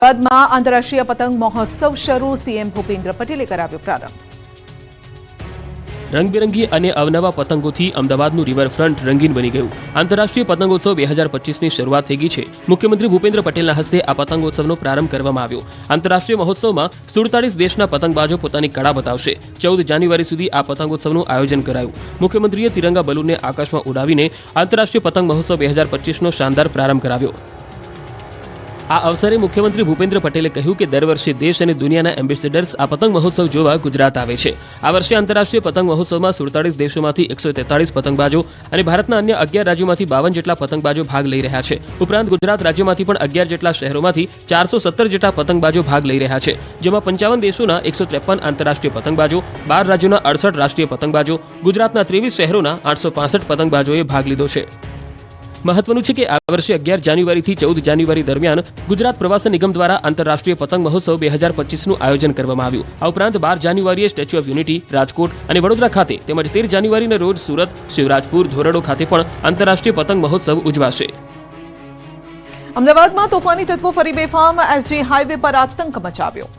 અમદાવાદમાં આંતરરાષ્ટ્રીય પતંગ મહોત્સવ શરૂ સીએમ ભૂપેન્દ્ર પટેલે કરાવ્યો પ્રારંભ। રંગબેરંગી અને અવનવા પતંગોથી અમદાવાદનું રિવરફ્રન્ટ રંગીન બની ગયું। આંતરરાષ્ટ્રીય પતંગોત્સવ 2025ની શરૂઆત થઈ ગઈ છે। મુખ્યમંત્રી ભૂપેન્દ્ર પટેલના હસ્તે આ પતંગોત્સવનો પ્રારંભ કરવામાં આવ્યો। આંતરરાષ્ટ્રીય મહોત્સવમાં 47 દેશના પતંગબાજો પોતાની કળા બતાવશે। 14 જાન્યુઆરી સુધી આ પતંગોત્સવનું આયોજન કરાયું। મુખ્યમંત્રીએ તિરંગા બલૂનને આકાશમાં ઉડાવીને આંતરરાષ્ટ્રીય પતંગ મહોત્સવ 2025નો શાનદાર પ્રારંભ કરાવ્યો। આ અવસરે મુખ્યમંત્રી ભૂપેન્દ્ર પટેલે કહ્યું કે દર વર્ષે દેશ અને દુનિયાના એમ્બેસેડર્સ આ પતંગ મહોત્સવ જોવા ગુજરાત આવે છે। આ વર્ષે આંતરરાષ્ટ્રીય પતંગ મહોત્સવમાં 47 દેશોમાંથી 143 પતંગબાજો અને ભારતના અન્ય 11 રાજ્યોમાંથી 52 જેટલા પતંગબાજો ભાગ લઈ રહ્યા છે। ઉપરાંત ગુજરાત રાજ્યમાંથી પણ 11 જેટલા શહેરોમાંથી 417 જેટલા પતંગબાજો ભાગ લઈ રહ્યા છે, જેમાં 55 દેશોના 153 આંતરરાષ્ટ્રીય પતંગબાજો, 12 રાજ્યોના 68 રાષ્ટ્રીય પતંગબાજો, ગુજરાતના 23 શહેરોના 865 પતંગબાજોએ ભાગ લીધો છે। મહત્વનું છે કે આ વર્ષે 11 જાન્યુઆરીથી 14 જાન્યુઆરી દરમિયાન ગુજરાત પ્રવાસન નિગમ દ્વારા આંતરરાષ્ટ્રીય પતંગ મહોત્સવ 2025નું આયોજન કરવામાં આવ્યું। આ ઉપરાંત 12 જાન્યુઆરીએ સ્ટેચ્યુ ઓફ યુનિટી, રાજકોટ અને વડોદરા ખાતે તેમજ 13 જાન્યુઆરીના રોજ સુરત, શિવરાજપુર, ધોરડો ખાતે પણ આંતરરાષ્ટ્રીય પતંગ મહોત્સવ ઉજવાશે। અમદાવાદમાં તોફાની તત્વો ફરી બેફામ, એસજી હાઈવે પર આતંક મચાવ્યો।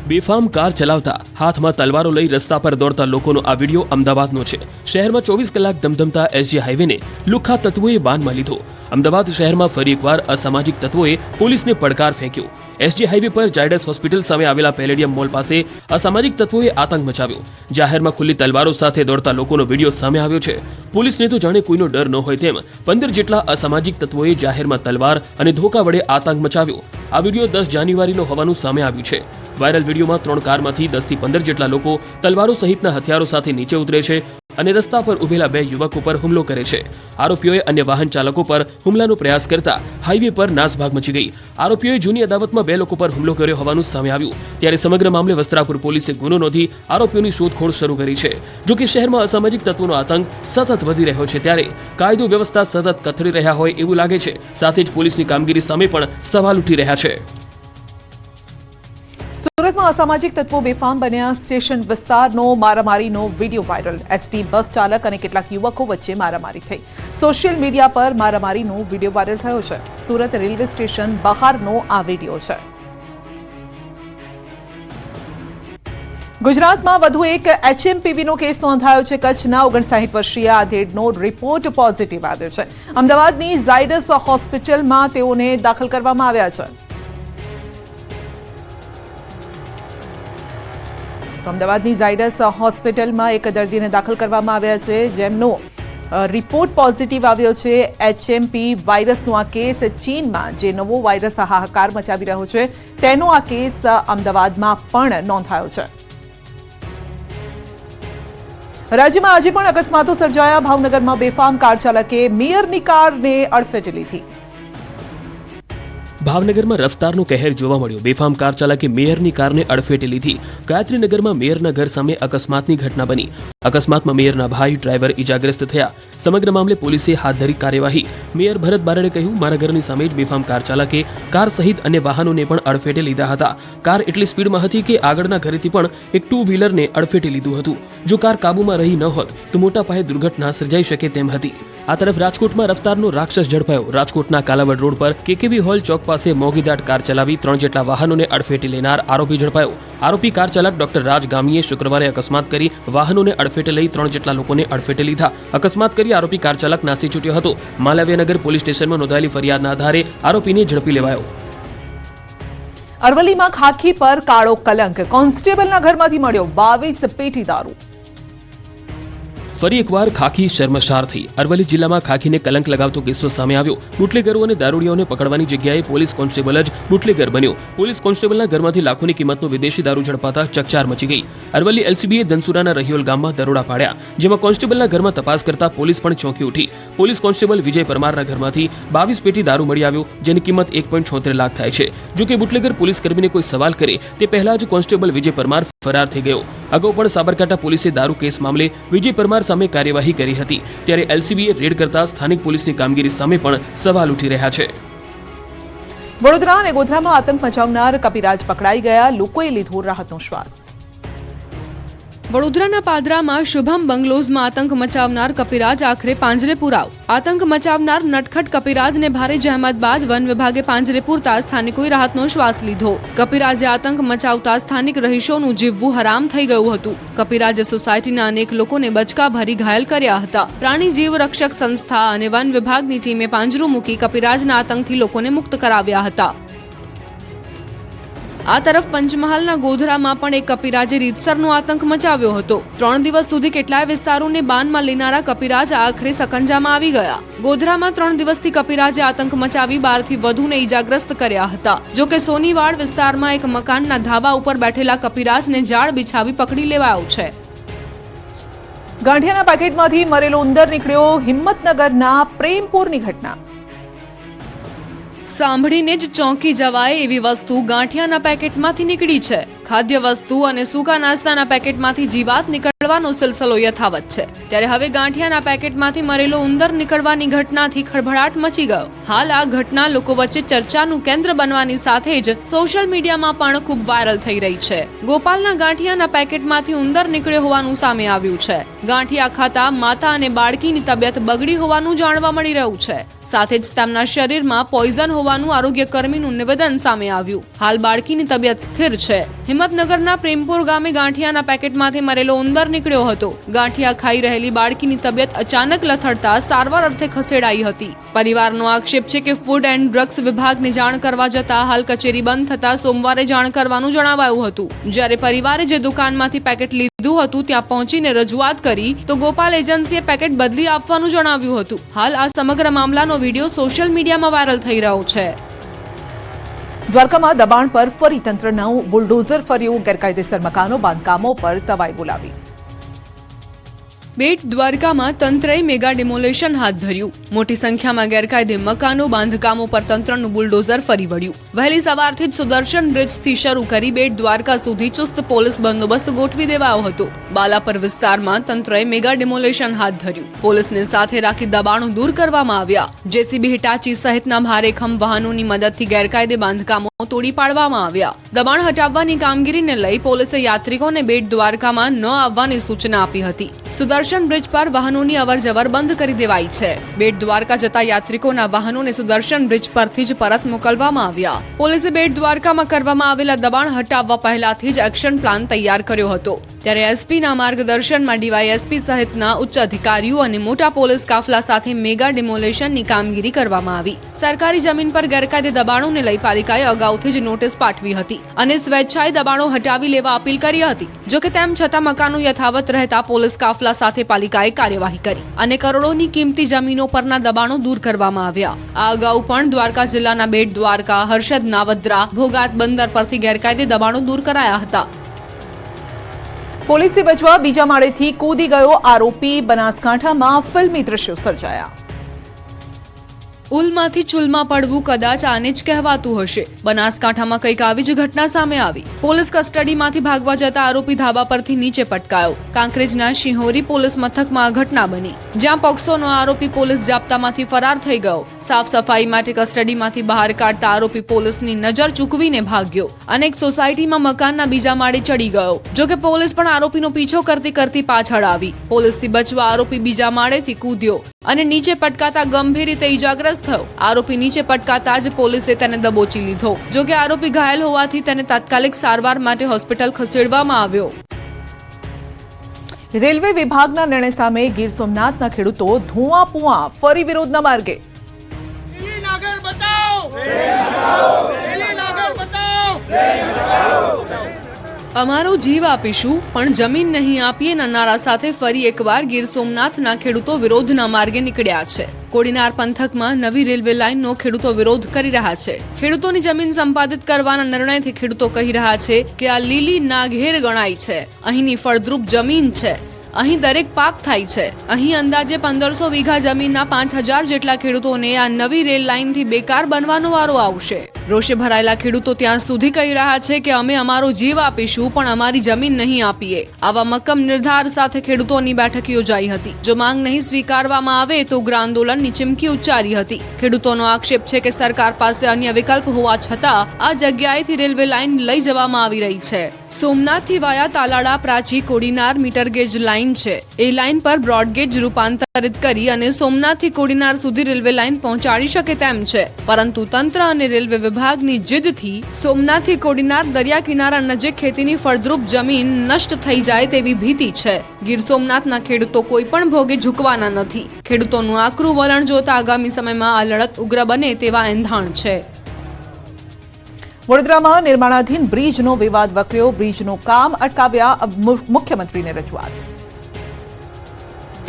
બેફામ કાર ચલાવતા હાથમાં તલવારો લઈ રસ્તા પર દોડતા લોકોનો આ વિડીયો અમદાવાદનો છે। શહેરમાં 24 કલાક ધમધમતા એસજી હાઈવેને લુખ્ખા તત્વોએ બાનમાં લીધો। અમદાવાદ શહેરમાં ફરી એકવાર અસામાજિક તત્વોએ પોલીસને પડકાર ફેંક્યો। એસજી હાઈવે પર ઝાયડસ હોસ્પિટલ સામે આવેલા પેલેડિયમ મોલ પાસે અસામાજિક તત્વોએ આતંક મચાવ્યો। જાહેરમાં ખુલ્લી તલવારો સાથે દોડતા લોકોનો વિડીયો સામે આવ્યો છે। પોલીસને તો જાણે કોઈનો ડર ન હોય તેમ 15 જેટલા અસામાજિક તત્વોએ જાહેરમાં તલવાર અને ધોકા વડે આતંક મચાવ્યો। આ વિડીયો 10 જાન્યુઆરીનો હોવાનું સામે આવ્યું છે। વાયરલ વિડીયોમાં 3 કારમાંથી 10 થી 15 જેટલા લોકો તલવારો સહિતના હથિયારો સાથે નીચે ઉતરે છે અને રસ્તા પર ઉભેલા 2 યુવકો પર હુમલો કરે છે। આરોપીઓએ અન્ય વાહન ચાલકો પર હુમલાનો પ્રયાસ કરતા હાઈવે પર નાસભાગ મચી ગઈ। આરોપીઓએ જૂની અદાવતમાં 2 લોકો પર હુમલો કર્યો હોવાનું સામે આવ્યું। ત્યારે સમગ્ર મામલે વસ્ત્રાપુર પોલીસે ગુનો નોંધી આરોપીઓની શોધખોળ શરૂ કરી છે। જો કે શહેરમાં અસામાજિક તત્વોનો આતંક સતત વધી રહ્યો છે, ત્યારે કાયદો વ્યવસ્થા સતત કથળી રહ્યા હોય એવું લાગે છે। સાથે જ પોલીસની કામગીરી સામે પણ સવાલ ઉઠી રહ્યા છે। સુરતમાં અસામાજિક તત્વો બેફામ બન્યા, સ્ટેશન વિસ્તારનો મારામારીનો વિડીયો વાયરલ। એસટી બસ ચાલક અને કેટલાક યુવકો વચ્ચે મારામારી થઈ। સોશિયલ મીડિયા પર મારામારીનો વિડીયો વાયરલ થયો છે। સુરત રેલવે સ્ટેશન બહારનો આ વિડીયો છે। ગુજરાતમાં વધુ એક એચએમપીવીનો કેસ નોંધાયો છે। કચ્છના 59 વર્ષીય આધેડનો રિપોર્ટ પોઝિટિવ આવ્યો છે। અમદાવાદની ઝાયડસ હોસ્પિટલમાં તેઓને દાખલ કરવામાં આવ્યા છે। તો અમદાવાદની ઝાયડસ હોસ્પિટલમાં એક દર્દીને દાખલ કરવામાં આવ્યા છે, જેમનો રિપોર્ટ પોઝિટિવ આવ્યો છે। એચએમપી વાયરસનો આ કેસ ચીનમાં જે નવો વાયરસ હાહાકાર મચાવી રહ્યો છે તેનો આ કેસ અમદાવાદમાં પણ નોંધાયો છે। રાજ્યમાં આજે પણ અકસ્માતો સર્જાયા। ભાવનગરમાં બેફામ કાર ચાલકે મેયરની કારને અડફેટે લીધી। ભાવનગરમાં રફતારનો કહેર જોવા મળ્યો। બેફામ કાર ચાલકે મેયરની કારને અડફેટે લીધી। ગાયત્રીનગરમાં મેયરના ઘર સામે અકસ્માતની ઘટના બની। અકસ્માતમાં મેયરના ભાઈ ડ્રાઈવર ઇજાગ્રસ્ત થયા। સમગ્ર મામલે પોલીસે હાથ ધરી કાર્યવાહી। મેયર ભરત બારડે કહ્યું, મારા ઘરની સામે જ બેફામ કાર ચાલકે કાર સહિત અન્ય વાહનોને પણ અડફેટે લીધા હતા। કાર એટલી સ્પીડમાં હતી કે આગળના ઘરેથી પણ એક 2 વ્હીલરને અડફેટે લીધું હતું। જો કાર કાબુમાં રહી ન હોત તો મોટા પાયે દુર્ઘટના સર્જાઈ શકે તેમ હતી। આ તરફ રાજકોટમાં રફતારનો રાક્ષસ ઝડપાયો। રાજકોટના કાલાવડ રોડ પર કેકેવી હોલ ચોક પાસે મોંઘીદાટ કાર ચલાવી 3 જેટલા વાહનોને અડફેટે લેનાર આરોપી ઝડપાયો। આરોપી કાર ચાલક ડોક્ટર રાજ ગામીએ શુક્રવારે અકસ્માત કરી વાહનોને અડફેટે લઈ 3 જેટલા લોકોને અડફેટે લીધા। અકસ્માત કરી આરોપી કાર ચાલક નાસી છૂટ્યો હતો। માલવ્યનગર પોલીસ સ્ટેશનમાં નોંધાયેલી ફરિયાદના આધારે આરોપીને ઝડપી લેવાયો। અરવલ્લીમાં ખાખી પર કાળો કલંક, કોન્સ્ટેબલના ઘરમાંથી મળ્યો 22 પેટી દારૂ। ફરી એકવાર ખાખી શર્મસાર થઈ। અરવલ્લી જિલ્લામાં ખાખીને કલંક લગાવતો કિસ્સો સામે આવ્યો। બુટલેગરો અને દારૂડિયાઓને પકડવાની જગ્યાએ પોલીસ કોન્સ્ટેબલ જ બુટલેગર બન્યો। પોલીસ કોન્સ્ટેબલના ઘરમાંથી લાખોની કિંમતનો વિદેશી દારૂ ઝડપાતા ચકચાર મચી ગઈ। અરવલ્લી એલસીબીએ ધનસુરાના રહિયોલ ગામમાં દરોડા પાડ્યા, જેમાં કોન્સ્ટેબલના ઘરમાં તપાસ કરતા પોલીસ પણ ચોંકી ઉઠી। પોલીસ કોન્સ્ટેબલ વિજય પરમારના ઘરમાંથી 22 પેટી દારૂ મળી આવ્યો, જેની કિંમત 1.76 લાખ થાય છે। જો કે બુટલેગર પોલીસ કર્મીને કોઈ સવાલ કરે તે પહેલા જ કોન્સ્ટેબલ વિજય પરમાર ફરાર થઈ ગયો। અગાઉ પણ સાબરકાંઠા પોલીસે દારૂ કેસ મામલે વિજય પરમાર સામે કાર્યવાહી કરી હતી। ત્યારે એલસીબીએ રેડ કરતા સ્થાનિક પોલીસની કામગીરી સામે પણ સવાલ ઉઠી રહ્યા છે। વડોદરા અને ગોધરામાં આતંક મચાવનાર કપિરાજ પકડાઈ ગયા, લોકોએ લીધો રાહતનો શ્વાસ। વડોદરાના પાદરામાં શુભમ બંગલોઝમાં આતંક મચાવનાર કપિરાજ આખરે પાંજરે પુરાવ. આતંક મચાવનાર નટખટ કપિરાજને ભારે જહેમત બાદ વન વિભાગે પાંજરે પૂરતા સ્થાનિકોએ રાહતનો શ્વાસ લીધો. કપિરાજે આતંક મચાવતા સ્થાનિક રહીશોનું જીવવું હરામ થઈ ગયું હતું. કપિરાજે સોસાયટીના અનેક લોકોને બચકા ભરી ઘાયલ કર્યા હતા. પ્રાણી જીવ રક્ષક સંસ્થા અને વન વિભાગની ટીમે પાંજરું મૂકી કપિરાજના આતંકથી લોકોને મુક્ત કરાવ્યા હતા. આ તરફ પંચમહાલના ગોધરામાં પણ એક કપિરાજે રીતસરનો આતંક મચાવ્યો હતો. 3 દિવસ સુધી કેટલાય વિસ્તારોને બાનમાં લેનારા કપિરાજ આખરે સકંજામાં આવી ગયા. ગોધરામાં 3 દિવસથી કપિરાજે આતંક મચાવી 12 થી વધુને ઈજાગ્રસ્ત કર્યા હતા. જો કે સોનીવાડ વિસ્તારમાં એક મકાનના ધાબા ઉપર બેઠેલા કપિરાજને જાળ બિછાવી પકડી લેવાયો છે. ગાંઠિયાના પેકેટમાંથી મરેલો ઉંદર નીકળ્યો. હિંમતનગરના પ્રેમપુરની ઘટના. સાંભળીને જ ચોંકી જવાય એવી વસ્તુ ગાંઠિયાના પેકેટમાંથી નીકળી છે. ખાદ્ય વસ્તુ અને સૂકા નાસ્તાના પેકેટમાંથી જીવાત નીકળવાનો સિલસિલો યથાવત છે. ત્યારે હવે ગાંઠિયાના પેકેટમાંથી મરેલો ઉંદર નીકળવાની ઘટનાથી ખળભળાટ મચી ગયો. હાલ આ ઘટના લોકો વચ્ચે ચર્ચાનું કેન્દ્ર બનવાની સાથે જ સોશિયલ મીડિયામાં પણ ખૂબ વાયરલ થઈ રહી છે. ગોપાલના ગાંઠિયાના પેકેટમાંથી ઉંદર નીકળ્યો હોવાનું સામે આવ્યું છે. ગાંઠિયા ખાતા માતા અને બાળકીની તબિયત બગડી હોવાનું જાણવા મળી રહ્યું છે. સાથે જ તેમના શરીરમાં પોઈઝન હોવાનું આરોગ્ય કર્મીનું નિવેદન સામે આવ્યું. હાલ બાળકીની તબિયત સ્થિર છે. હિંમતનગરના પ્રેમપુર ગામે ગાંઠિયાના પેકેટમાંથી મરેલો ઉંદર નીકળ્યો હતો. ગાંઠિયા ખાઈ રહેલી બાળકીની તબિયત અચાનક લથડતા સારવાર અર્થે ખસેડાઈ હતી. પરિવારનો આક્ષેપ છે કે ફૂડ એન્ડ ડ્રગ્સ વિભાગને જાણ કરવા જતા હાલ કચેરી બંધ થતા સોમવારે જાણ કરવાનું જણાવાયું હતું. જ્યારે પરિવારે જે દુકાનમાંથી પેકેટ લીધું હતું ત્યાં પહોંચીને રજૂઆત કરી તો ગોપાલ એજન્સીએ પેકેટ બદલી આપવાનું જણાવ્યું હતું. હાલ આ સમગ્ર મામલાનો વિડીયો સોશિયલ મીડિયામાં વાયરલ થઈ રહ્યો છે. દ્વારકામાં દબાણ પર ફરી તંત્રનું બુલડોઝર ફર્યું. ગેરકાયદેસર મકાનો બાંધકામો પર તવાઈ બોલાવી. બેટ દ્વારકામાં તંત્રએ મેગા ડિમોલેશન હાથ ધર્યું. મોટી સંખ્યામાં ગેરકાયદે મકાનો બાંધકામો પર તંત્રનું બુલડોઝર ફરી વળ્યું. વહેલી સવારથી જ સુદર્શન બ્રિજથી શરૂ કરી બેટ દ્વારકા સુધી ચુસ્ત પોલીસ બંદોબસ્ત ગોઠવી દેવાયો હતો. બાલાપર વિસ્તારમાં તંત્રએ મેગા ડિમોલેશન હાથ ધર્યું. પોલીસને સાથે રાખી દબાણો દૂર કરવામાં આવ્યા. જેસીબી હિટાચી સહિતના ભારેખમ વાહનોની મદદથી ગેરકાયદે બાંધકામો તોડી પાડવામાં આવ્યા. દબાણ હટાવવાની કામગીરીને લઈ પોલીસે યાત્રિકોને બેટ દ્વારકામાં ન આવવાની સૂચના આપી હતી. સુદર્શન બ્રિજ પર વાહનોની અવરજવર બંધ કરી દેવાઈ છે. બેટ દ્વારકા જતા યાત્રિકોના વાહનોને સુદર્શન બ્રિજ પરથી જ પરત મોકલવામાં આવ્યા. પોલીસે બેટ દ્વારકામાં કરવામાં આવેલા દબાણ હટાવવા પહેલાથી જ એક્શન પ્લાન તૈયાર કર્યો હતો. ત્યારે એસપીના માર્ગદર્શનમાં ડીવાયએસપી સહિતના ઉચ્ચ અધિકારીઓ અને મોટા પોલીસ કાફલા સાથે મેગા ડિમોલેશનની કામગીરી કરવામાં આવી. સરકારી જમીન પર ગેરકાયદે દબાણોને લઈ પાલિકાએ અગાઉથી જ નોટિસ પાઠવી હતી અને સ્વેચ્છાએ દબાણો હટાવી લેવા અપીલ કરી હતી. જોકે તેમ છતાં મકાનો યથાવત રહેતા પોલીસ કાફલા સાથે પાલિકાએ કાર્યવાહી કરી અને કરોડોની કિંમતી જમીનો પરના દબાણો દૂર કરવામાં આવ્યા. આ અગાઉ પણ દ્વારકા જિલ્લાના બેટ દ્વારકા, હર્ષદ નાવદ્રા, ભોગાત બંદર પરથી ગેરકાયદે દબાણો દૂર કરાયા હતા. પોલીસથી બચવા બીજા માળેથી કૂદી ગયો આરોપી. બનાસકાંઠામાં ફિલ્મી દ્રશ્યો સર્જાયા. ઉલમાંથી ચૂલમાં પડવું કદાચ આને જ કહેવાતું હશે. બનાસકાંઠામાં કંઈક આવી જ ઘટના સામે આવી. પોલીસ કસ્ટડીમાંથી ભાગવા જતા આરોપી ધાબા પરથી નીચે પટકાયો. કાંકરેજના શિહોરી પોલીસ મથકમાં આ ઘટના બની, જ્યાં પોક્સોનો આરોપી પોલીસ જાપ્તામાંથી ફરાર થઈ ગયો. સાફ સફાઈ માટે કસ્ટડીમાંથી બહાર કાઢતા આરોપી પોલીસની નજર ચૂકવીને ભાગ્યો અને એક સોસાયટીમાં મકાનના બીજા માળે ચડી ગયો. જોકે પોલીસ પણ આરોપીનો પીછો કરતી કરતી પાછળ આવી. પોલીસથી બચવા આરોપી બીજા માળેથી કૂદ્યો અને નીચે પટકાતા ગંભીર રીતે ઈજાગ્રસ્ત થયો. આરોપી નીચે પટકાતા જ પોલીસે તેને દબોચી લીધો. જોકે આરોપી ઘાયલ હોવાથી તેને તાત્કાલિક સારવાર માટે હોસ્પિટલ ખસેડવામાં આવ્યો. રેલવે વિભાગના નિર્ણય સામે ગીર સોમનાથના ખેડૂતો ધુઆ પુઆ ફરી વિરોધના માર્ગે. અમારો જીવ આપીશું પણ જમીન નહીં આપીએના નારા સાથે ફરી એકવાર ગીર સોમનાથના ખેડૂતો વિરોધના માર્ગે નીકળ્યા છે. કોડીનાર પંથકમાં નવી રેલવે લાઇનનો ખેડૂતો વિરોધ કરી રહ્યા છે. ખેડૂતોની જમીન સંપાદિત કરવાના નિર્ણયથી ખેડૂતો કહી રહ્યા છે કે આ લીલી નાઘેર ગણાય છે. અહીંની ફળદ્રુપ જમીન છે. અહીં દરેક પાક થાય છે. અહીં અંદાજે 1500 વીઘા જમીનના 5000 જેટલા ખેડૂતોને આ નવી રેલ લાઇનથી બેકાર બનવાનો વારો આવશે. રોષે ભરાયેલા ખેડૂતો ત્યાં સુધી કહી રહ્યા છે કે અમે અમારો જીવ આપીશું પણ અમારી જમીન નહીં આપીએ. આવા મક્કમ નિર્ધાર સાથે ખેડૂતોની બેઠક યોજાઈ હતી. જો માંગ નહીં સ્વીકારવામાં આવે તો ઉગ્ર આંદોલનની ચીમકી ઉચ્ચારી હતી. ખેડૂતોનો આક્ષેપ છે કે સરકાર પાસે અન્ય વિકલ્પ હોવા છતાં આ જગ્યાએથી રેલવે લાઇન લઈ જવામાં આવી રહી છે. સોમનાથથી વાયા તાલાળા પ્રાચી કોડીનાર મીટર ગેજ લાઇન છે. એ લાઇન પર બ્રોડગેજ રૂપાંતરિત કરી અને સોમનાથથી કોડીનાર સુધી રેલવે લાઇન પહોંચાડી શકે તેમ છે. પરંતુ તંત્ર અને રેલવે વિભાગની જીદથી સોમનાથથી કોડીનાર દરિયા કિનારા નજીક ખેતીની ફળદ્રુપ જમીન નષ્ટ થઈ જાય તેવી ભીતિ છે. ગીર સોમનાથના ખેડૂતો કોઈ પણ ભોગે ઝૂકવાના નથી. ખેડૂતોનું આકરું વલણ જોતા આગામી સમયમાં આ લડત ઉગ્ર બને તેવા એંધાણ છે. વડોદરામાં નિર્માણાધીન બ્રિજનો વિવાદ વકર્યો. બ્રિજનું કામ અટકાવ્યા મુખ્યમંત્રીને રજૂઆત.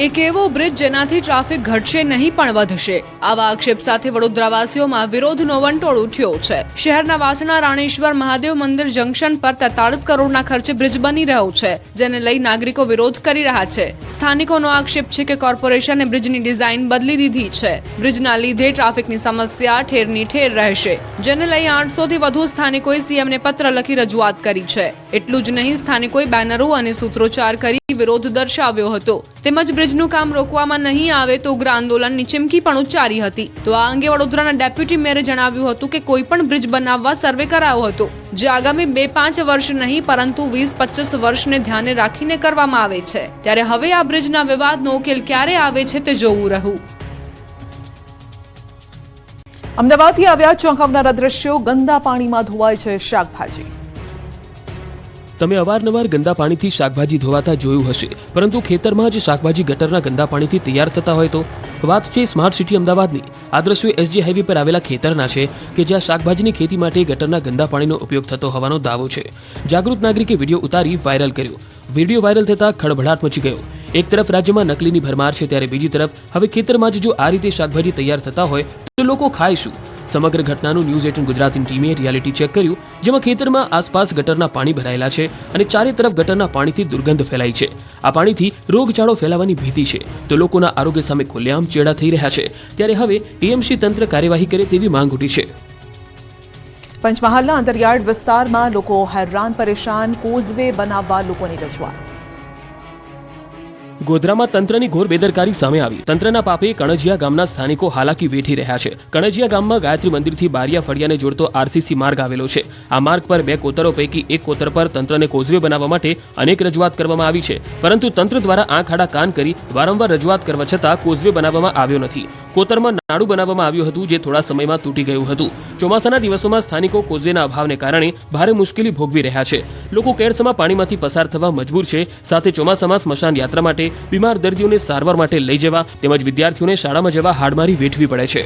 એક એવો બ્રિજ જેનાથી ટ્રાફિક ઘટશે નહીં પણ વધશે. આવા આક્ષેપ સાથે વડોદરાવાસીઓમાં વિરોધનો વંટોળ ઉઠ્યો છે. શહેરના વાસણા રાણેશ્વર મહાદેવ મંદિર જંકશન પર 43 કરોડના ખર્ચે બ્રિજ બની રહ્યો છે, જેને લઈ નાગરિકો વિરોધ કરી રહ્યા છે. સ્થાનિકોનો આક્ષેપ છે કે કોર્પોરેશને બ્રિજની ડિઝાઇન બદલી દીધી છે. બ્રિજના લીધે ટ્રાફિકની સમસ્યા ઠેરની ઠેર રહેશે, જેને લઈ 800 થી વધુ સ્થાનિકોએ સીએમને પત્ર લખી રજૂઆત કરી છે. એટલું જ નહીં, સ્થાનિકોએ બેનરો અને સૂત્રોચ્ચાર કરી વિરોધ દર્શાવ્યો હતો. તેમજ બ્રિજનું કામ રોકવામાં નહીં આવે તો ઉગ્ર આંદોલનની ચીમકી પણ ઉચ્ચારી હતી. તો આ અંગે વડોદરાના ડેપ્યુટી મેયરે જણાવ્યું હતું કે કોઈ પણ બ્રિજ બનાવવા સર્વે કરાયો હતો, જે આગામી 2-5 વર્ષ નહીં પરંતુ 20-25 વર્ષને ધ્યાને રાખીને કરવામાં આવે છે. ત્યારે હવે આ બ્રિજના વિવાદનો ઉકેલ ક્યારે આવે છે તે જોવું રહ્યું. અમદાવાદથી આવ્યા ચોંકાવનારા દ્રશ્યો. ગંદા પાણીમાં ધોવાય છે શાકભાજી. તમે અવારનવાર ગંદા પાણીથી શાકભાજી ધોવાતા જોયું હશે, પરંતુ ખેતરમાં જ શાકભાજી ગટરના ગંદા પાણીથી તૈયાર થતા હોય તો? વાત છે સ્માર્ટ સિટી અમદાવાદની. આ દ્રશ્યો એસજી હાઈવે પર આવેલા ખેતરના છે કે જ્યાં શાકભાજીની ખેતી માટે ગટરના ગંદા પાણીનો ઉપયોગ થતો હોવાનો દાવો છે. જાગૃત નાગરિકે વિડીયો ઉતારી વાયરલ કર્યો. વિડીયો વાયરલ થતા ખળભળાટ મચી ગયો. એક તરફ રાજ્યમાં નકલીની ભરમાર છે, ત્યારે બીજી તરફ હવે ખેતરમાં જ જો આ રીતે શાકભાજી તૈયાર થતા હોય તો લોકો ખાય શું? સમગ્ર ઘટનાનું ન્યૂઝ 18 ગુજરાતીની ટીમે રિયાલિટી ચેક કર્યું, જેમાં ખેતરમાં આસપાસ ગટરના પાણી ભરાયેલા છે અને ચારે તરફ ગટરના પાણીથી દુર્ગંધ ફેલાઈ છે. આ પાણીથી રોગચાળો ફેલાવાની ભીતિ છે, તો લોકોના આરોગ્ય સામે ખુલ્લેઆમ ચેડા થઈ રહ્યા છે. ત્યારે હવે એએમસી તંત્ર કાર્યવાહી કરે તેવી માંગ ઉઠી છે. પંચમહાલના અંતરિયાળ વિસ્તારમાં લોકો હેરાન પરેશાન. કોઝવે બનાવવા લોકોની રજૂઆત. ગોધરામાં તંત્રની ઘોર બેદરકારી સામે આવી. તંત્રના પાપે કણજિયા ગામના સ્થાનિકો હાલાકી વેઠી રહ્યા છે. કણજિયા ગામમાં ગાયત્રી મંદિરથી બારિયા ફળિયાને જોડતો આરસીસી માર્ગ આવેલો છે. આ માર્ગ પર 2 કોતરો પૈકી એક કોતર પર તંત્રને કોઝવે બનાવવા માટે અનેક રજૂઆત કરવામાં આવી છે, પરંતુ તંત્ર દ્વારા આંખ આડા કાન કરી વારંવાર રજૂઆત કરવા છતાં કોઝવે બનાવવામાં આવ્યો નથી. કોતરમાં નાડું બનાવવામાં આવ્યું હતું, જે થોડા સમયમાં તૂટી ગયું હતું. ચોમાસાના દિવસોમાં સ્થાનિકો કોઝવેના અભાવને કારણે ભારે મુશ્કેલી ભોગવી રહ્યા છે. લોકો કેડસમાં પાણીમાંથી પસાર થવા મજબૂર છે. સાથે ચોમાસામાં સ્મશાન યાત્રા માટે, બીમાર દર્દીઓને સારવાર માટે લઈ જવા તેમજ વિદ્યાર્થીઓને શાળામાં જવા હાડમારી વેઠવી પડે છે.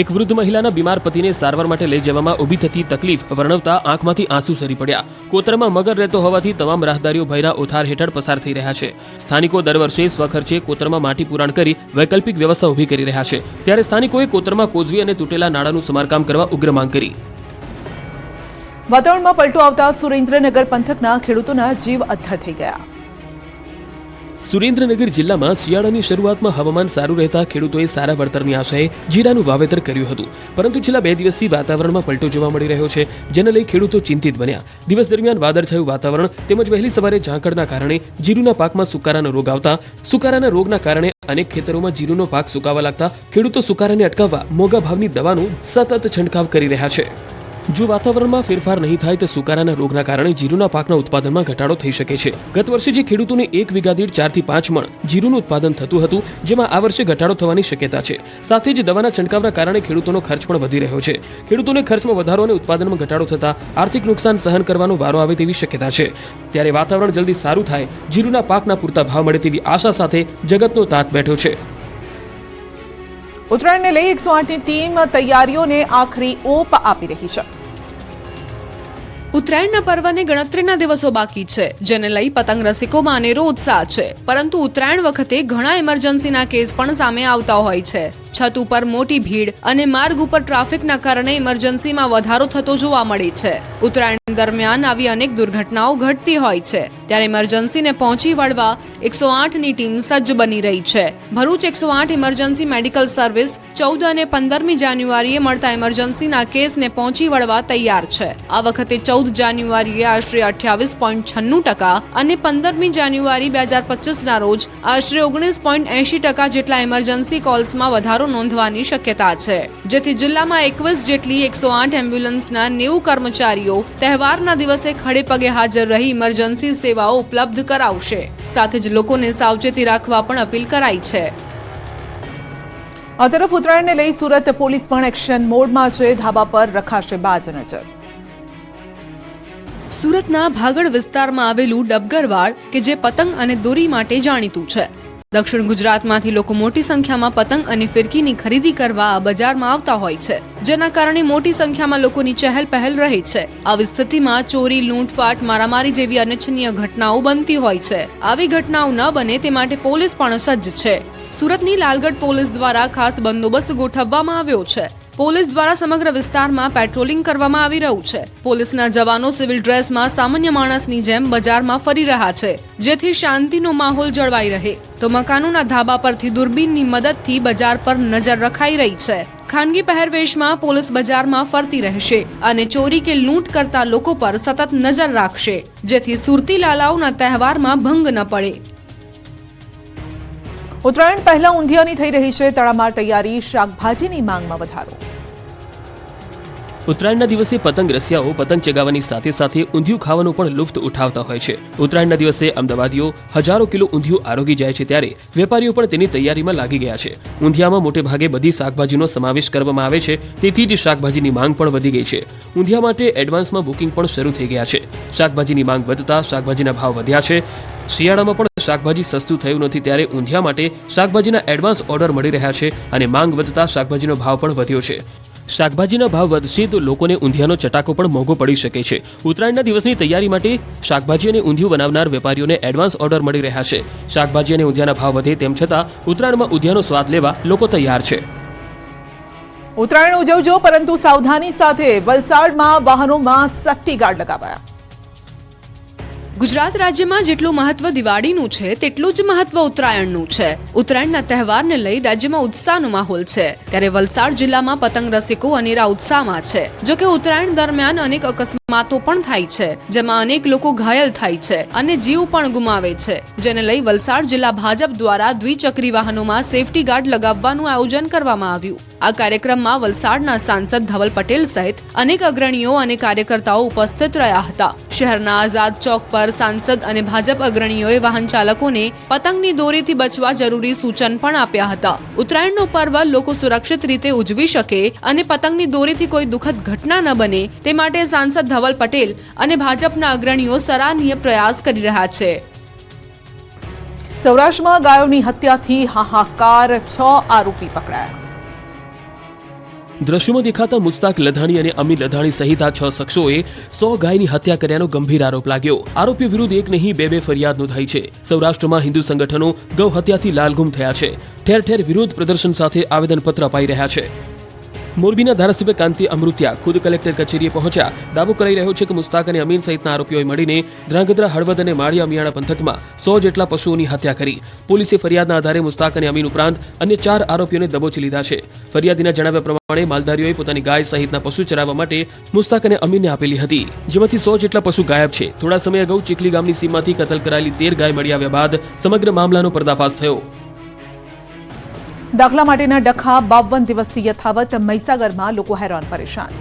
એક વૃદ્ધ મહિલાના બીમાર પતિને સારવાર માટે લઈ જવામાં ઊભી થતી તકલીફ વર્ણવતા આંખમાંથી આંસુ સરી પડ્યા. કોતરમાં મગર રહેતો હોવાથી તમામ રાહદારીઓ ભયના ઓથાર હેઠળ પસાર થઈ રહ્યા છે. સ્થાનિકો દર વર્ષે સ્વખર્ચે કોતરમાં માટી પુરાણ કરી વૈકલ્પિક વ્યવસ્થા ઊભી કરી રહ્યા છે. ત્યારે સ્થાનિકોએ કોતરમાં કોઝવે અને તૂટેલા નાળાનું સમારકામ કરવા ઉગ્ર માંગ કરી. વાતાવરણમાં પલટો આવતા સુરેન્દ્રનગર પંથકના ખેડૂતોના જીવ અદ્ધર થઈ ગયા. સુરેન્દ્રનગર જિલ્લામાં શિયાળાની શરૂઆતમાં હવામાન સારું રહેતા ખેડૂતોએ સારા વળતરની આશાએ જીરાનું વાવેતર કર્યું હતું, પરંતુ છેલ્લા 2 દિવસથી વાતાવરણમાં પલટો જોવા મળી રહ્યો છે, જેને લઈ ખેડૂતો ચિંતિત બન્યા. દિવસ દરમિયાન વાદળછાયું વાતાવરણ તેમજ વહેલી સવારે ઝાકળના કારણે જીરુના પાકમાં સુકારાનો રોગ આવતા સુકારાના રોગના કારણે અનેક ખેતરોમાં જીરુનો પાક સુકાવા લાગતા ખેડૂતો સુકારાને અટકાવવા મોંઘા ભાવની દવાનો સતત છંટકાવ કરી રહ્યા છે. જો વાતાવરણમાં ફેરફાર નહીં થાય તો સુકારાના રોગના કારણે જીરુના પાકના ઉત્પાદનમાં ઘટાડો થઈ શકે છે. ગત વર્ષે જે ખેડૂતોને 1 વીઘા દીઠ 4 થી 5 મણ જીરુનું ઉત્પાદન થતું હતું, જેમાં આ વર્ષે ઘટાડો થવાની શક્યતા છે. સાથે જ દવાના છંટકાવના કારણે ખેડૂતોનો ખર્ચ પણ વધી રહ્યો છે. ખેડૂતોને ખર્ચમાં વધારો અને ઉત્પાદનમાં ઘટાડો થતા આર્થિક નુકસાન સહન કરવાનો વારો આવે તેવી શક્યતા છે. ત્યારે વાતાવરણ જલ્દી સારું થાય, જીરુના પાકના પૂરતા ભાવ મળે તેવી આશા સાથે જગતનો તાત બેઠો છે. ઉત્તરાયણને લઈ 108ની ટીમ તૈયારીઓને આખરી ઓપ આપી રહી છે. ઉત્તરાયણના પર્વને ગણતરીના દિવસો બાકી છે, જેને લઈ પતંગ રસિકોમાં અનેરો ઉત્સાહ છે. પરંતુ ઉત્તરાયણ વખતે ઘણા ઇમરજન્સીના કેસ પણ સામે આવતા હોય છે. છત ઉપર મોટી ભીડ અને માર્ગ ઉપર ટ્રાફિકના કારણે ઇમરજન્સીમાં વધારો થતો જોવા મળે છે. ઉત્તરાયણ દરમિયાન આવી અનેક દુર્ઘટનાઓ ઘટતી હોય છે, ત્યારે ઇમરજન્સીને પહોંચી વળવા 108ની ટીમ સજ્જ બની રહી છે. ભરૂચ 108 ઇમરજન્સી મેડિકલ સર્વિસ 14 અને 15મી જાન્યુઆરીએ મળતા ઇમરજન્સીના કેસને પહોંચી વળવા તૈયાર છે. આ વખતે 14 જાન્યુઆરીએ આશરે 28.96% અને 15મી જાન્યુઆરી 2025ના રોજ આશરે 19.80% જેટલા ઇમરજન્સી કોલ્સમાં વધારો નોંધવાની શક્યતા છે, જેથી જિલ્લામાં 21 જેટલી 108 એમ્બ્યુલન્સના 90 કર્મચારીઓ તહેવારના દિવસે ખડે પગે હાજર રહી ઇમરજન્સી સેવાઓ ઉપલબ્ધ કરાવશે. સાથે જ લોકોને સાવચેતી રાખવા પણ અપીલ કરાઈ છે. આ તરફ ઉત્તરાયણને લઈ સુરત પોલીસ પણ એક્શન મોડમાં છે. ધાબા પર રખાશે બાજ નજર. સુરતના ભાગળ વિસ્તારમાં આવેલું ડબગરવાડ કે જે પતંગ અને દોરી માટે જાણીતું છે. દક્ષિણ ગુજરાતમાંથી લોકો મોટી સંખ્યામાં પતંગ અને ફિરકીની ખરીદી કરવા આ બજારમાં આવતા હોય છે, જેના કારણે મોટી સંખ્યામાં લોકોની ચહેલ પહેલ રહે છે. આવી સ્થિતિમાં ચોરી, લૂંટફાટ, મારામારી જેવી અનિચ્છનીય ઘટનાઓ બનતી હોય છે. આવી ઘટનાઓ ન બને તે માટે પોલીસ પણ સજ્જ છે. સુરતની લાલગઢ પોલીસ દ્વારા ખાસ બંદોબસ્ત ગોઠવવામાં આવ્યો છે. પોલીસ દ્વારા સમગ્ર વિસ્તારમાં પેટ્રોલિંગ કરવામાં આવી રહ્યું છે. પોલીસના જવાનો સિવિલ ડ્રેસમાં સામાન્ય માણસની જેમ બજારમાં ફરી રહ્યા છે, જેથી શાંતિનો માહોલ જળવાઈ રહે. તો મકાનોના ધાબા પરથી દૂરબીનની મદદથી બજાર પર નજર રખાઈ રહી છે. ખાનગી પહેરવેશમાં પોલીસ બજારમાં ફરતી રહેશે અને ચોરી કે લૂંટ કરતા લોકો પર સતત નજર રાખશે, જેથી સુરતી લાલાઓના તહેવારમાં ભંગ ન પડે. ઉત્તરાયણ પહેલા ઊંધિયાની થઈ રહી છે તડામાર તૈયારી. શાકભાજીની માંગમાં વધારો. ઉત્તરાયણના દિવસે પતંગ રસિયાઓ પતંગ ચગાવવાની સાથે સાથે ઊંધિયું ખાવાનું પણ લુફ્ત ઉઠાવતા હોય છે. ઉત્તરાયણના દિવસે અમદાવાદીઓ હજારો કિલો ઊંધિયું આરોગી જાય છે, ત્યારે વેપારીઓ પણ તેની તૈયારીમાં લાગી ગયા છે. ઊંધિયામાં મોટે ભાગે બધી શાકભાજીનો સમાવેશ કરવામાં આવે છે, તેથી જ શાકભાજીની માંગ પણ વધી ગઈ છે. ઊંધિયા માટે એડવાન્સમાં બુકિંગ પણ શરૂ થઈ ગયા છે. શાકભાજીની માંગ વધતા શાકભાજીના ભાવ વધ્યા છે. શિયાળામાં પણ શાકભાજી સસ્તું થયું નથી, ત્યારે ઊંધિયા માટે શાકભાજીના એડવાન્સ ઓર્ડર મળી રહ્યા છે અને માંગ વધતા શાકભાજીનો ભાવ પણ વધ્યો છે. શાકભાજીના ભાવ વધશે તો લોકોને ઊંધિયાનો ચટાકો પણ મોંઘો પડી શકે છે. ઉત્તરાયણના દિવસની તૈયારી માટે શાકભાજી અને ઊંધિયું બનાવનાર વેપારીઓને એડવાન્સ ઓર્ડર મળી રહ્યા છે. શાકભાજી અને ઊંધિયાના ભાવ વધે તેમ છતાં ઉત્તરાયણમાં ઊંધિયાનો સ્વાદ લેવા લોકો તૈયાર છે. ઉત્તરાયણ ઉજવજો, પરંતુ સાવધાની સાથે. વલસાડમાં વાહનોમાં સેફ્ટી ગાર્ડ લગાવાયા. ગુજરાત રાજ્યમાં જેટલું મહત્વ દિવાળીનું છે તેટલું જ મહત્વ ઉત્તરાયણનું છે. ઉત્તરાયણના તહેવારને લઈ રાજ્યમાં ઉત્સાહનો માહોલ છે, ત્યારે વલસાડ જિલ્લામાં પતંગ રસિકો અનેરા ઉત્સાહમાં છે. જોકે ઉત્તરાયણ દરમિયાન અનેક અકસ્માતો પણ થાય છે, જેમાં અનેક લોકો ઘાયલ થાય છે અને જીવ પણ ગુમાવે છે, જેને લઈ વલસાડ જિલ્લા ભાજપ દ્વારા દ્વિચક્રી વાહનોમાં સેફટી ગાર્ડ લગાવવાનું આયોજન કરવામાં આવ્યું. આ કાર્યક્રમમાં વલસાડના સાંસદ ધવલ પટેલ સહિત અનેક અગ્રણીઓ અને કાર્યકર્તાઓ ઉપસ્થિત રહ્યા હતા. શહેરના આઝાદ ચોક પર સાંસદ અને ભાજપ અગ્રણીઓએ વાહન ચાલકોને પતંગની દોરીથી બચવા જરૂરી સૂચન પણ આપ્યા હતા. ઉત્તરાયણનો પર્વ લોકો સુરક્ષિત રીતે ઉજવી શકે અને પતંગની દોરીથી કોઈ દુઃખદ ઘટના ન બને તે માટે સાંસદ ધવલ પટેલ અને ભાજપના અગ્રણીઓ સરાહનીય પ્રયાસ કરી રહ્યા છે. સૌરાષ્ટ્રમાં ગાયોની હત્યાથી હાહાકાર. 6 આરોપી પકડાયા. દ્રશ્યોમાં દેખાતા મુસ્તાક લધાણી અને અમીર લધાણી સહિત આ 6 શખ્સોએ 100 ગાયની હત્યા કર્યાનો ગંભીર આરોપ લાગ્યો. આરોપીઓ વિરુદ્ધ એક નહીં બે ફરિયાદ નોંધાઈ છે. સૌરાષ્ટ્રમાં હિન્દુ સંગઠનો ગૌ હત્યાથી લાલઘુમ થયા છે. ઠેર ઠેર વિરોધ પ્રદર્શન સાથે આવેદનપત્ર અપાઈ રહ્યા છે. મોરબીના ધારાસભ્ય કાંતિ અમૃતિયા ખુદ કલેક્ટર કચેરીએ પહોંચ્યા. દાવો કરાઈ રહ્યો છે કે મુસ્તાક અને અમીન સહિતના આરોપીઓએ મળીને ધ્રાંગધ્રા, હળવદ અને માળિયા મિયાણા પંથકમાં 100 જેટલા પશુઓની હત્યા કરી. પોલીસે ફરિયાદના આધારે મુસ્તાક અને અમીન ઉપરાંત અન્ય 4 આરોપીઓને દબોચી લીધા છે. ફરિયાદીના જણાવ્યા પ્રમાણે માલધારીઓએ પોતાની ગાય સહિતના પશુ ચરાવવા માટે મુસ્તાક અને અમીનને આપેલી હતી, જેમાંથી 100 જેટલા પશુ ગાયબ છે. થોડા સમય અગાઉ ચીખલી ગામની સીમમાંથી કતલ કરાયેલી 13 ગાય મળી આવ્યા બાદ સમગ્ર મામલાનો પર્દાફાશ થયો. દાખલા માટેના ડખા 52 દિવસથી યથાવત. મહીસાગરમાં લોકો હેરાન પરેશાન.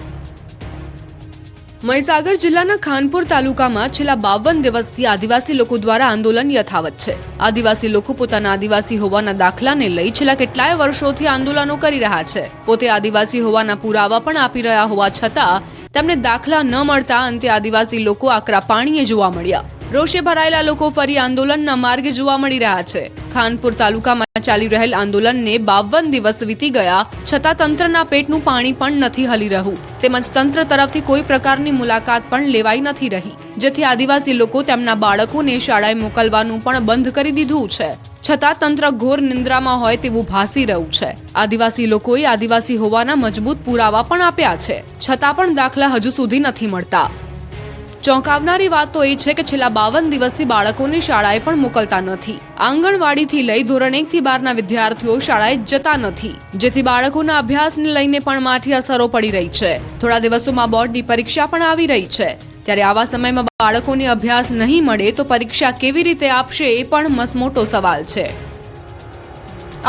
મહીસાગર જિલ્લાના ખાનપુર તાલુકામાં છેલ્લા 52 દિવસથી આદિવાસી લોકો દ્વારા આંદોલન યથાવત છે. આદિવાસી લોકો પોતાના આદિવાસી હોવાના દાખલાને લઈ છેલ્લા કેટલાય વર્ષોથી આંદોલનો કરી રહ્યા છે. પોતે આદિવાસી હોવાના પુરાવા પણ આપી રહ્યા હોવા છતાં તેમને દાખલા ન મળતા અંતે આદિવાસી લોકો આકરા પાણીએ જોવા મળ્યા. રોષે ભરાયેલા લોકો ફરી આંદોલનના માર્ગે જોવા મળી રહ્યા છે. ખાનપુર તાલુકામાં ચાલી રહેલ આંદોલનને 52 દિવસ વીતી ગયા છતાં તંત્રના પેટનું પાણી પણ નથી હલી રહ્યું, તેમજ તંત્ર તરફથી કોઈ પ્રકારની મુલાકાત પણ લેવાઈ નથી રહી, જેથી આદિવાસી લોકો તેમના બાળકોને શાળાએ મોકલવાનું પણ બંધ કરી દીધું છે. છતાં તંત્ર ઘોર નિંદ્રામાં હોય તેવું ભાસી રહ્યું છે. આદિવાસી લોકોએ આદિવાસી હોવાના મજબૂત પુરાવા પણ આપ્યા છે, છતાં પણ દાખલા હજુ સુધી નથી મળતા. ચોંકાવનારી વાત તો એ છે કે છેલ્લા 52 દિવસથી બાળકોને શાળાએ પણ મોકલતા નથી. આંગણવાડીથી લઈ ધોરણ 1 થી 12 ના વિદ્યાર્થીઓ શાળાએ જતા નથી, જેથી બાળકોના અભ્યાસને લઈને પણ માઠી અસરો પડી રહી છે. થોડા દિવસોમાં બોર્ડની પરીક્ષા પણ આવી રહી છે, ત્યારે આવા સમયમાં બાળકોને અભ્યાસ નહીં મળે તો પરીક્ષા કેવી રીતે આપશે એ પણ મસમોટો સવાલ છે.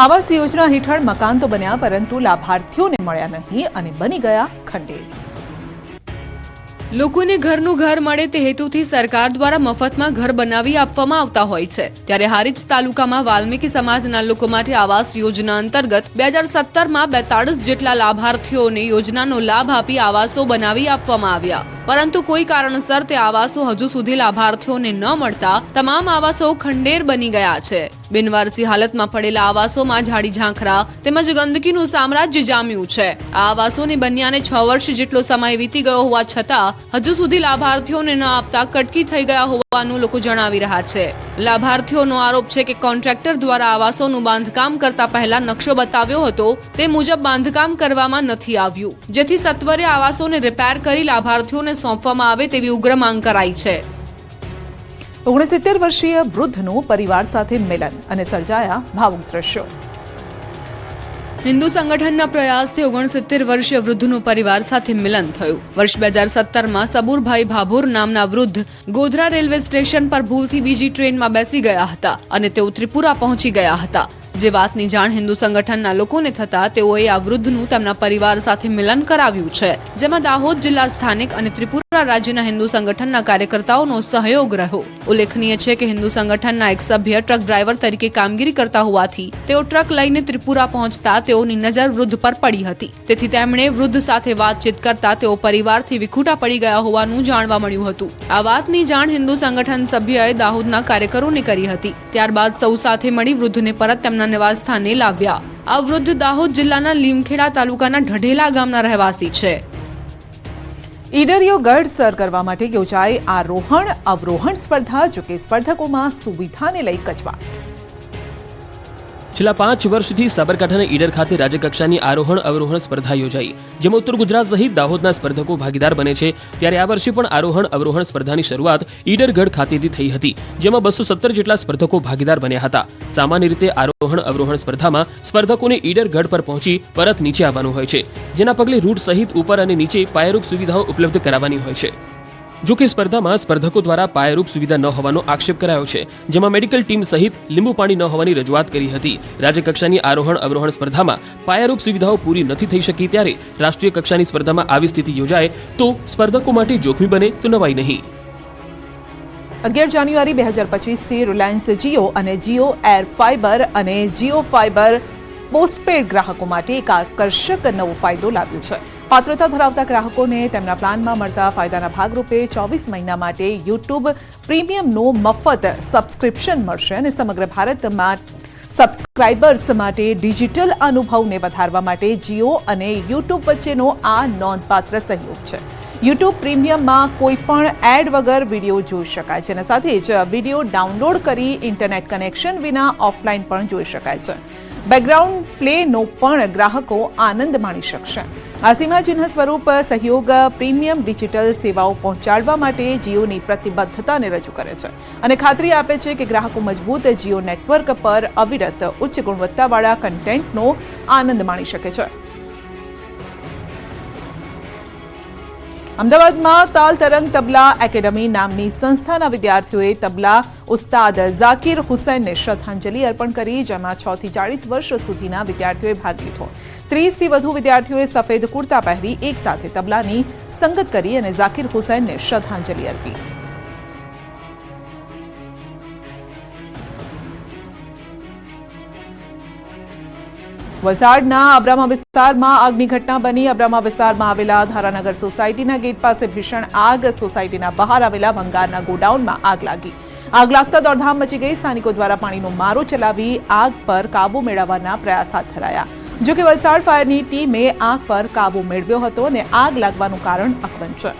આવાસ યોજના હેઠળ મકાન તો બન્યા, પરંતુ લાભાર્થીઓને મળ્યા નહીં અને બની ગયા ખંડેર. લોકોને ઘરનું ઘર મળે તે હેતુથી સરકાર દ્વારા મફતમાં ઘર બનાવી આપવામાં આવતા હોય છે, ત્યારે હારીજ તાલુકામાં વાલ્મીકી સમાજના લોકો માટે આવાસ યોજના અંતર્ગત 2017માં 42 જેટલા લાભાર્થીઓને યોજનાનો લાભ આપી આવાસો બનાવી આપવામાં આવ્યા, પરંતુ કોઈ કારણસર તે આવાસો હજુ સુધી લાભાર્થીઓને ન મળતા તમામ આવાસો ખંડેર બની ગયા છે. બિનવારસી હાલતમાં પડેલા આવાસોમાં ઝાડી ઝાંખરા તેમજ ગંદકીનું સામ્રાજ્ય જામ્યું છે. આ આવાસોને બન્યાને 6 વર્ષ જેટલો સમય વીતી ગયો હોવા છતાં હજુ સુધી લાભાર્થીઓને ન આપતા કટકી થઈ ગયા હોવાનું લોકો જણાવી રહ્યા છે. લાભાર્થીઓનો આરોપ છે કે કોન્ટ્રાક્ટર દ્વારા આવાસોનું બાંધકામ કરતા પહેલા નકશો બતાવ્યો હતો તે મુજબ બાંધકામ કરવામાં નથી આવ્યું, જેથી સત્વરે આવાસોને રિપેર કરી લાભાર્થીઓને સોંપવામાં આવે તેવી ઉગ્ર માંગ કરાઈ છે. 69 વર્ષીય વૃદ્ધનું પરિવાર સાથે મિલન અને સર્જાયા ભાવુક દ્રશ્યો. હિન્દુ સંગઠનના પ્રયાસથી 69 વર્ષીય વૃદ્ધનું પરિવાર સાથે મિલન થયું. વર્ષ 2017માં સબુરભાઈ ભાભોર નામના વૃદ્ધ ગોધરા રેલવે સ્ટેશન પર ભૂલથી બીજી ટ્રેનમાં બેસી ગયા હતા અને તેઓ ત્રિપુરા પહોંચી ગયા હતા. જે વાતની જાણ હિન્દુ સંગઠનના લોકોને થતા તેઓએ આ વૃદ્ધનું તેમના પરિવાર સાથે મિલન કરાવ્યું છે, જેમાં દાહોદ જિલ્લા સ્થાનિક અને ત્રિપુરા રાજ્યના હિન્દુ સંગઠનના કાર્યકર્તાઓનો સહયોગ રહ્યો. ઉલ્લેખનીય છે કે હિન્દુ સંગઠનના એક સભ્ય ટ્રક ડ્રાઈવર તરીકે કામગીરી કરતા હોવાથી તેઓ ટ્રક લઈને ત્રિપુરા પહોંચતા તેઓની નજર વૃદ્ધ પર પડી હતી, તેથી તેમણે વૃદ્ધ સાથે વાતચીત કરતા તેઓ પરિવારથી વિખૂટા પડી ગયા હોવાનું જાણવા મળ્યું હતું. આ વાતની જાણ હિન્દુ સંગઠન સભ્યએ દાહોદના કાર્યકરોને કરી હતી. ત્યારબાદ સૌ સાથે મળી વૃદ્ધને પરત તેમના નિવાસ સ્થાને લાવ્યા. આ વૃદ્ધ દાહોદ જિલ્લાના લીમખેડા તાલુકાના ઢઢેલા ગામના રહેવાસી છે. ઈડરીઓ ગઢ સર કરવા માટે યોજાઈ આરોહણ અવરોહણ સ્પર્ધા, જોકે સ્પર્ધકોમાં સુવિધાને લઈ કચવાટ. છેલ્લા 5 વર્ષથી સાબરકાંઠાના ઈડર ખાતે રાજ્યકક્ષાની આરોહણ અવરોહણ સ્પર્ધા યોજાઈ, જેમાં ઉત્તર ગુજરાત સહિત દાહોદના સ્પર્ધકો ભાગીદાર બને છે. ત્યારે આ વર્ષે પણ આરોહણ અવરોહણ સ્પર્ધાની શરૂઆત ઈડરગઢ ખાતેથી થઈ હતી, જેમાં 217 જેટલા સ્પર્ધકો ભાગીદાર બન્યા હતા. સામાન્ય રીતે આરોહણ અવરોહણ સ્પર્ધામાં સ્પર્ધકોને ઈડરગઢ પર પહોંચી પરત નીચે આવવાનું હોય છે, જેના પગલે રૂટ સહિત ઉપર અને નીચે પાયારૂપ સુવિધાઓ ઉપલબ્ધ કરાવવાની હોય છે. જો કે સ્પર્ધામાં સ્પર્ધકો દ્વારા પાયારૂપ સુવિધા ન હોવાનો આક્ષેપ કરાયો છે, જેમાં મેડિકલ ટીમ સહિત લીંબુ પાણી ન હોવાની રજૂઆત કરી હતી. રાજ્યકક્ષાની આરોહણ અવરોહણ સ્પર્ધામાં પાયારૂપ સુવિધાઓ પૂરી નથી થઈ શકી, ત્યારે રાષ્ટ્રીય કક્ષાની સ્પર્ધામાં આવી સ્થિતિ યોજાય તો સ્પર્ધકો માટે જોખમી બને તો નવાઈ નહીં. 11 જાન્યુઆરી 2025થી રિલાયન્સ જીઓ અને જીઓ એર ફાઇબર અને જીઓ ફાઇબર પોસ્ટપેડ ગ્રાહકો માટે એક આકર્ષક નવો ફાયદો લાવ્યો છે. પાત્રતા ધરાવતા ગ્રાહકોને તેમના પ્લાનમાં મળતા ફાયદાના ભાગરૂપે 24 મહિના માટે યુટ્યુબ પ્રીમિયમનું મફત સબસ્ક્રિપ્શન મળશે અને સમગ્ર ભારતમાં સબસ્ક્રાઇબર્સ માટે ડિજિટલ અનુભવને વધારવા માટે જીઓ અને યુટ્યુબ વચ્ચેનો આ નોંધપાત્ર સહયોગ છે. યુટ્યુબ પ્રીમિયમમાં કોઈ પણ એડ વગર વિડીયો જોઈ શકાય છે અને સાથે જ વિડીયો ડાઉનલોડ કરી ઇન્ટરનેટ કનેક્શન વિના ઓફલાઈન પણ જોઈ શકાય છે. બેકગ્રાઉન્ડ પ્લેનો પણ ગ્રાહકો આનંદ માણી શકશે. આ સીમાચિહ્ન સ્વરૂપ સહયોગ પ્રીમિયમ ડિજિટલ સેવાઓ પહોંચાડવા માટે જીઓની પ્રતિબદ્ધતાને રજૂ કરે છે અને ખાતરી આપે છે કે ગ્રાહકો મજબૂત જીઓ નેટવર્ક પર અવિરત ઉચ્ચ ગુણવત્તાવાળા કન્ટેન્ટનો આનંદ માણી શકે છે. અમદાવાદમાં તાલ તરંગ તબલા એકેડમી નામની સંસ્થાના વિદ્યાર્થીઓએ તબલા ઉસ્તાદ ઝાકીર હુસૈનને શ્રદ્ધાંજલિ અર્પણ કરી, જેમાં 6 થી 40 વર્ષ સુધીના વિદ્યાર્થીઓએ ભાગ લીધો. 30 થી વધુ વિદ્યાર્થીઓએ સફેદ કુર્તા પહેરી એક સાથે તબલાની સંગત કરી અને ઝાકીર હુસૈનને શ્રદ્ધાંજલિ અર્પી. વલસાડના અબ્રામા વિસ્તારમાં આગની ઘટના બની. અબ્રામા વિસ્તારમાં આવેલા ધારાનગર સોસાયટીના ગેટ પાસે ભીષણ આગ. સોસાયટીના બહાર આવેલા ભંગારના ગોડાઉનમાં આગ લાગી. આગ લાગતા દોડધામ મચી ગઈ. સ્થાનિકો દ્વારા પાણીનો મારો ચલાવી આગ પર કાબુ મેળવવાના પ્રયાસ હાથ ધરાયા. જો કે વલસાડ ફાયરની ટીમે આગ પર કાબુ મેળવ્યો હતો અને આગ લાગવાનું કારણ અકબંધ છે.